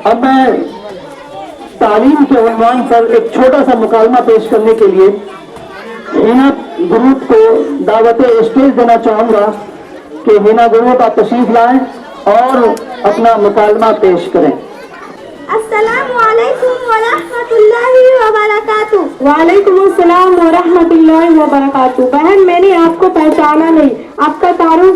اب میں تعلیم کے عنوان پر ایک چھوٹا سا مکالمہ پیش کرنے کے لیے ہینا گروپ کو دعوت اسٹیج دینا چاہوں گا کہ ہینا گروپ آپ تشریف لائیں اور اپنا مکالمہ پیش کریں۔ السلام علیکم ورحمۃ اللہ وبرکاتہ۔ وعلیکم السلام ورحمۃ اللہ وبرکاتہ۔ بہن میں نے آپ کو پہچانا نہیں، آپ کا تعارف؟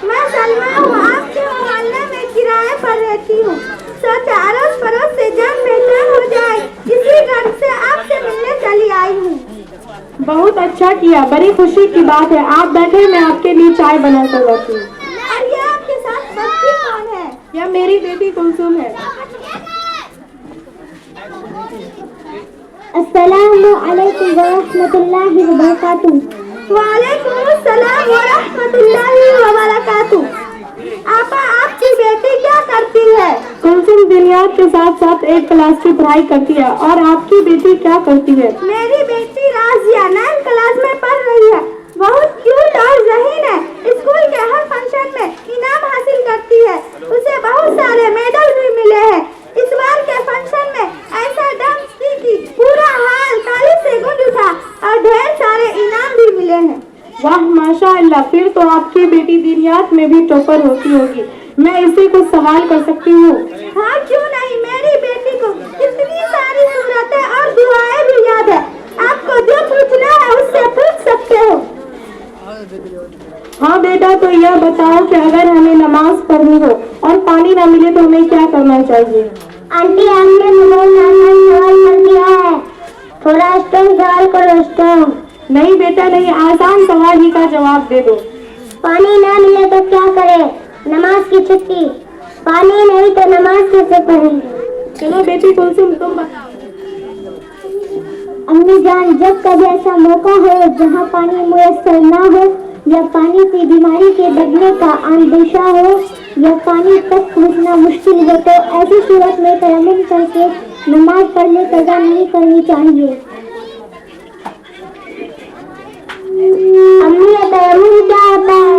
میں سلمیٰ ہوں، آپ کے محلے میں کرائے پر رہتی ہوں۔ سوچا اڑوس پڑوس سے جان پہچان ہو جائے، اسی ڈر سے آپ سے ملنے چلی آئی ہوں۔ بہت اچھا کیا، بڑی خوشی کی بات ہے۔ آپ بیٹھے، میں آپ کے لیے چائے بنا کر لاتی ہوں۔ اور یہ آپ کے ساتھ بچی کون ہے؟ یہ میری بیٹی کلثوم ہے۔ السلام علیکم ورحمۃ اللہ وبرکاتہ۔ وعلیکم السلام ورحمۃ اللہ وبرکاتہ۔ آپا، آپ کی بیٹی کیا کرتی ہے؟ کلثوم دنیات کے ساتھ ساتھ ایک کلاس کی پڑھائی کرتی ہے۔ اور آپ کی بیٹی کیا کرتی ہے؟ میری بیٹی رازیہ 9 کلاس میں پڑھ رہی ہے، بہت کیوٹ اور ذہین ہے۔ اسکول کے ہر فنکشن میں انعام حاصل کرتی ہے، اسے بہت سارے میڈل بھی ملے ہیں۔ اس بار کے فنکشن میں ایسا ڈانس کی کہ پورا ہال تالی سے گونج اٹھا اور ڈھیر سارے انعام بھی ملے ہیں۔ واہ ماشاء اللہ، پھر تو آپ کی بیٹی دنیات میں بھی ٹاپر ہوتی ہوگی۔ میں اسے کچھ سوال کر سکتی ہوں؟ ہاں کیوں نہیں، میری بیٹی کو اتنی ساری صورتیں اور دعائیں بھی یاد ہے، آپ کو جو پوچھنا ہے اس سے پوچھ سکتے ہو۔ ہاں بیٹا، تو یہ بتاؤ کہ اگر ہمیں نماز پڑھنی ہو اور پانی نہ ملے تو ہمیں کیا کرنا چاہیے؟ آنٹی، آپ نے بہت آسان سوال کر دیا ہے، تھوڑا اسٹرانگ سوال کرو، اسٹرانگ۔ نہیں بیٹا نہیں، آسان سوال ہی کا جواب دے دو۔ پانی نہ ملے تو کیا کرے؟ نماز کی چھٹی۔ پانی نہیں تو نماز کیسے پڑھیں گے؟ چلو بیٹی کلثوم تم بتاؤ۔ امی جان، جب کبھی ایسا موقع ہو جہاں پانی میسر نہ ہو، یا پانی کی بیماری کے بڑھنے کا اندیشہ ہو، یا پانی تک پہنچنا مشکل ہو، تو ایسی صورت میں تیمم کر کے نماز پڑھنے قضا نہیں کرنی چاہیے۔ امی، تیمم کیا ہوتا ہے؟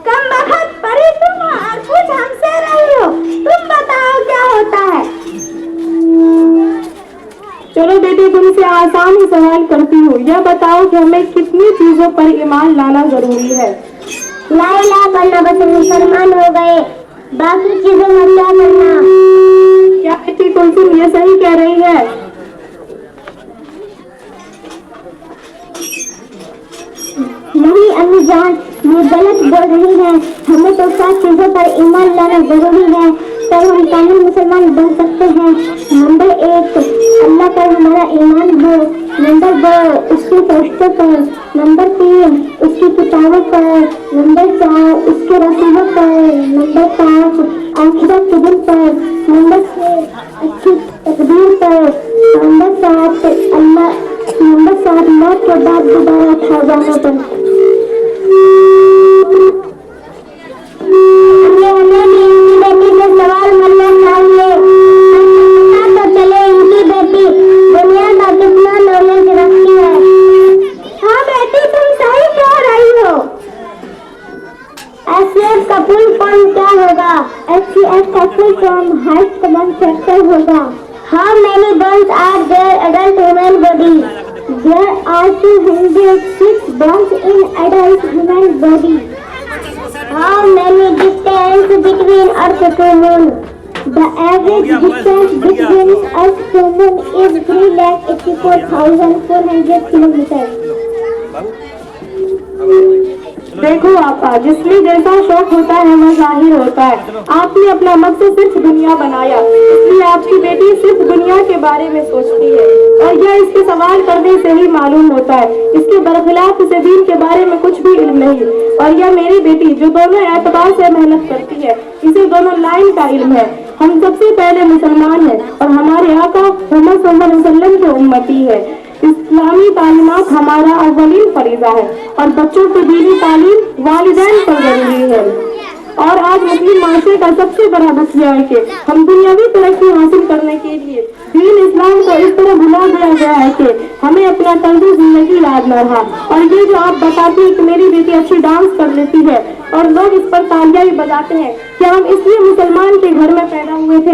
کم بخت پڑھی تم اور کچھ ہم سے رہی ہو، تم بتاؤ کیا ہوتا ہے؟ چلو بیٹی تم سے آسان ہی سوال کرتی ہوں، یہ بتاؤ کہ ہمیں کتنی چیزوں پر ایمان لانا ضروری ہے؟ لا الہ پڑھنا، بس مسلمان ہو گئے، باقی چیزوں میں کیا کرنا؟ کیا بیٹی کلثوم یہ صحیح کہہ رہی ہے؟ نہیں امی جان، یہ غلط بول رہی ہے، ہمیں تو 7 چیزوں پر ایمان لانا ضروری ہے، تب ہم کامل مسلمان بن سکتے ہیں۔ نمبر 1، اللہ پر ہمارا ایمان ہو۔ نمبر 2، اس کے فرشتوں پر۔ نمبر 3، اس کی کتابوں پر۔ نمبر 4، اس کے رسولوں پر۔ نمبر 5، آخرت کے دن پر۔ نمبر 6، اچھی تقدیر پر۔ نمبر 7، موت کے بعد دوبارہ اٹھا جانے پر۔ ہمیں بھی ان کی بیٹی سے سوال کرنا چاہیے، پتہ تو چلے ان کی بیٹی دنیا کا کتنا نالج رکھتی ہے۔ ہاں بیٹی، تم صحیح کہہ رہی ہو۔ SCF کا فل فارم کیا ہوگا؟ SCF کا full form height command factor ہوگا۔ How many bones are there adult human body? There are 206 bones in adult human body. How many distance between Earth to Moon? The average distance between Earth to Moon is 3,84,400 kilometers. دیکھو آپا، جس میں جیسا شوق ہوتا ہے وہ ظاہر ہوتا ہے۔ آپ نے اپنا مقصد صرف دنیا بنایا، اس لیے آپ کی بیٹی صرف دنیا کے بارے میں سوچتی ہے، اور یہ اس کے سوال کرنے سے ہی معلوم ہوتا ہے۔ اس کے برخلاف اسے دین کے بارے میں کچھ بھی علم نہیں۔ اور یہ میری بیٹی جو دونوں اعتبار سے محنت کرتی ہے، اسے دونوں لائن کا علم ہے۔ ہم سب سے پہلے مسلمان ہیں اور ہمارے آقا محمد صلی اللہ علیہ وسلم کے امتی ہے۔ اسلامی تعلیمات ہمارا اولین فریضہ ہے، اور بچوں کو دینی تعلیم والدین پر ضروری ہے۔ اور آج مسلم معاشرے کا سب سے بڑا مسئلہ ہے کہ ہم دنیاوی ترقی حاصل کرنے کے لیے دین اسلام کو اس طرح بھلا دیا گیا ہے کہ ہمیں اپنا طرز زندگی یاد نہ رہا۔ اور یہ جو آپ بتاتے ہیں کہ میری بیٹی اچھی ڈانس کر لیتی ہے اور لوگ اس پر تالیاں بھی بجاتے ہیں، کہ ہم اس لیے مسلمان کے گھر میں پیدا ہوئے تھے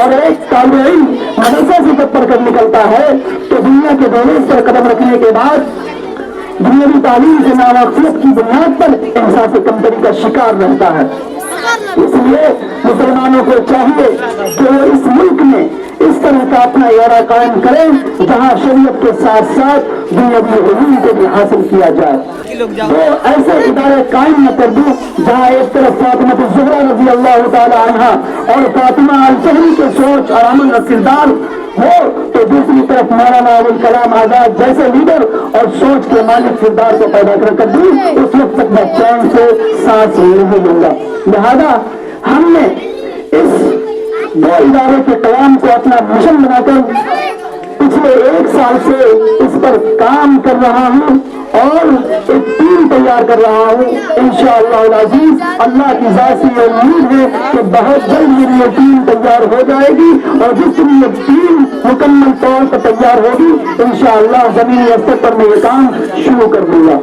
اور ایک طالب علم مدرسہ سے جب پڑھ کر نکلتا ہے تو دنیا کے دروازے پر قدم رکھنے کے بعد دنیاوی تعلیم سے ناواقفیت کی بنیاد پر احساس کمتری کا شکار رہتا ہے. اس لیے مسلمانوں کو چاہیے کہ وہ اس ملک میں اس طرح کا اپنا ادارہ قائم کریں جہاں شریعت کے ساتھ ساتھ دنیاوی علوم کو بھی حاصل کیا جائے. وہ ایسے ادارے قائم نہ کر دوں جہاں ایک طرف فاطمہ الزہرا رضی اللہ تعالی عنہا اور فاطمہ الجہری کے سوچ اور عمل کا کردار ہو تو دوسری طرف مولانا ابوالکلام آزاد جیسے لیڈر اور سوچ کے مالک کردار کو پیدا کر دوں. اس وقت تک میں چین سے سانس نہیں لوں گا. لہذا ہم نے اس دو ادارے کے قیام کو اپنا مشن بنا کر پچھلے 1 سال سے اس پر کام کر رہا ہوں اور ایک ٹیم تیار کر رہا ہوں. انشاءاللہ العزیز اللہ کی ذات سے یہ امید ہے کہ بہت جلد میری یہ ٹیم تیار ہو جائے گی اور جس دن یہ ٹیم مکمل طور پر تیار ہوگی انشاءاللہ زمینی سطح پر میں یہ کام شروع کر دوں گا.